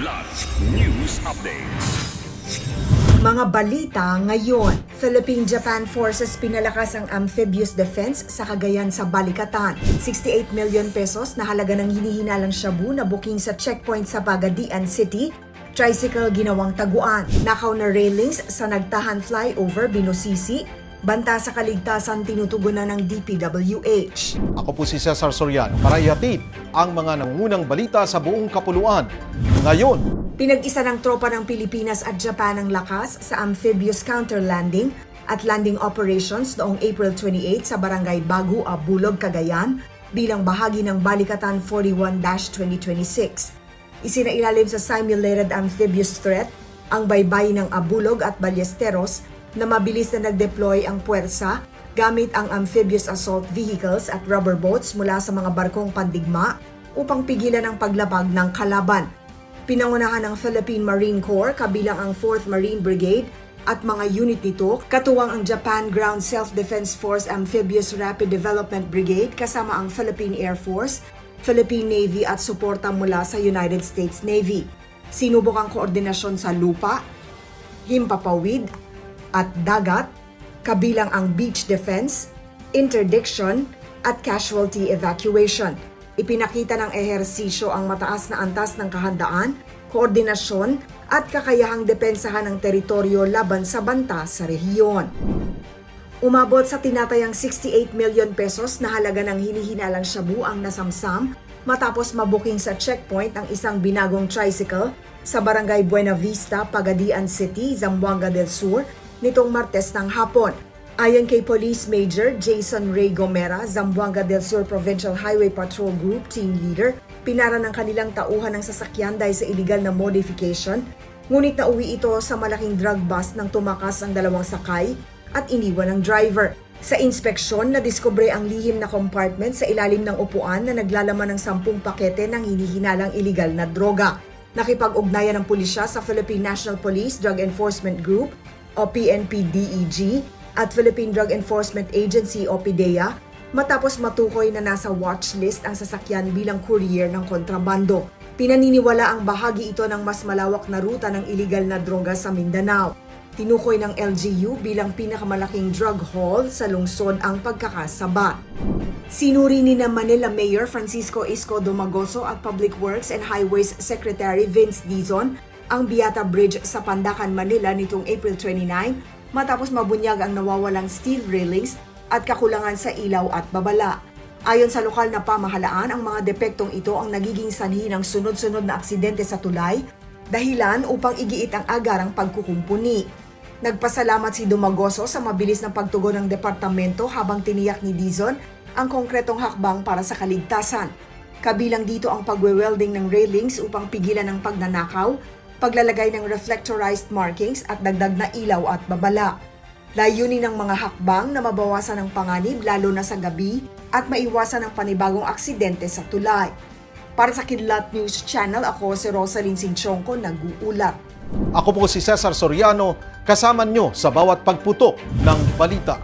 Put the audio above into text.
Kidlat News Updates. Mga balita ngayon, Philippine-Japan Forces pinalakas ang amphibious defense sa Cagayan sa Balikatan. 68 million pesos na halaga ng hinihinalang shabu na booking sa checkpoint sa Pagadian City. Tricycle ginawang taguan. Nakaw na railings sa Nagtahan Flyover, Binusisi. Banta sa kaligtasan tinutugunan ng DPWH. Ako po si Cesar Soriano para ihatid ang mga nangungunang balita sa buong kapuluan. Ngayon, Pinag-isa ng tropa ng Pilipinas at Japan ang lakas sa amphibious counter-landing at landing operations noong April 28 sa Barangay Bagu, Abulog, Cagayan bilang bahagi ng Balikatan 41-2026. Isinailalim sa simulated amphibious threat ang baybayin ng Abulog at Ballesteros na mabilis na nag-deploy ang puwersa gamit ang amphibious assault vehicles at rubber boats mula sa mga barkong pandigma upang pigilan ang paglabag ng kalaban. Pinangunahan ng Philippine Marine Corps kabilang ang 4th Marine Brigade at mga unit nito, katuwang ang Japan Ground Self-Defense Force Amphibious Rapid Development Brigade kasama ang Philippine Air Force, Philippine Navy at suporta mula sa United States Navy. Sinubok ang koordinasyon sa lupa, himpapawid at dagat, kabilang ang beach defense, interdiction at casualty evacuation. Ipinakita ng ehersisyo ang mataas na antas ng kahandaan, koordinasyon at kakayahang depensahan ng teritoryo laban sa banta sa rehiyon. Umabot sa tinatayang 68 million pesos na halaga ng hinihinalang shabu ang nasamsam matapos mabuking sa checkpoint ang isang binagong tricycle sa Barangay Buena Vista, Pagadian City, Zamboanga del Sur nitong Martes ng hapon. Ayon kay Police Major Jason Ray Gomera, Zamboanga del Sur Provincial Highway Patrol Group Team Leader, pinara ng kanilang tauhan ng sasakyan dahil sa illegal na modification, ngunit nauwi ito sa malaking drug bust nang tumakas ang dalawang sakay at iniwan ng driver. Sa inspeksyon, nadiskubre ang lihim na compartment sa ilalim ng upuan na naglalaman ng 10 pakete ng hinihinalang illegal na droga. Nakipag-ugnayan ng pulisya sa Philippine National Police Drug Enforcement Group o PNP-DEG at Philippine Drug Enforcement Agency o PDEA matapos matukoy na nasa watchlist ang sasakyan bilang courier ng kontrabando. Pinaniniwala ang bahagi ito ng mas malawak na ruta ng iligal na droga sa Mindanao. Tinukoy ng LGU bilang pinakamalaking drug haul sa lungsod ang pagkakasaba. Sinuri ni Manila Mayor Francisco Isko Domagoso at Public Works and Highways Secretary Vince Dizon ang Biata Bridge sa Pandacan, Manila nitong April 29 matapos mabunyag ang nawawalang steel railings at kakulangan sa ilaw at babala. Ayon sa lokal na pamahalaan, ang mga depektong ito ang nagiging sanhi ng sunod-sunod na aksidente sa tulay, dahilan upang igiit ang agarang pagkukumpuni. Nagpasalamat si Dumagoso sa mabilis na pagtugon ng departamento habang tiniyak ni Dizon ang konkretong hakbang para sa kaligtasan. Kabilang dito ang pagwe-welding ng railings upang pigilan ang pagnanakaw, paglalagay ng reflectorized markings at dagdag na ilaw at babala. Layunin ng mga hakbang na mabawasan ang panganib lalo na sa gabi at maiwasan ang panibagong aksidente sa tulay. Para sa Kidlat News Channel, ako si Rosalyn Sinchonco, nag-uulat. ako po si Cesar Soriano, kasama nyo sa bawat pagputok ng balita.